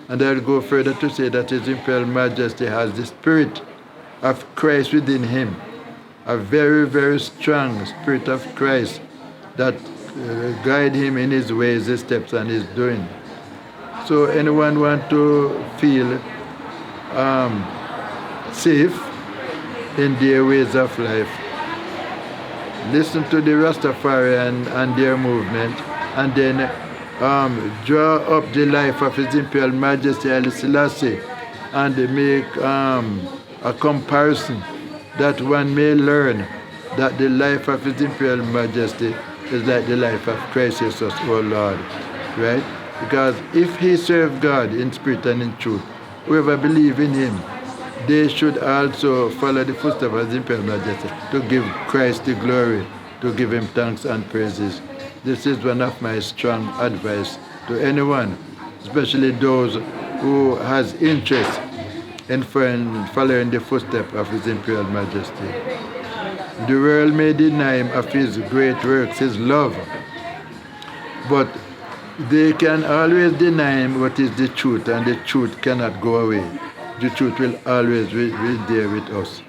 And I'll go further to say that His Imperial Majesty has the Spirit of Christ within him, a very, very strong Spirit of Christ that guide him in his ways, his steps, and his doing. So anyone want to feel safe in their ways of life, listen to the Rastafarian and their movement, and then draw up the life of His Imperial Majesty Haile Selassie, and make a comparison that one may learn that the life of His Imperial Majesty is like the life of Christ Jesus, our Lord, right? Because if he served God in spirit and in truth, whoever believe in him, they should also follow the footsteps of His Imperial Majesty to give Christ the glory, to give him thanks and praises. This is one of my strong advice to anyone, especially those who has interest in following the footsteps of His Imperial Majesty. The world may deny him of his great works, his love, but they can always deny him what is the truth, and the truth cannot go away. The truth will always be there with us.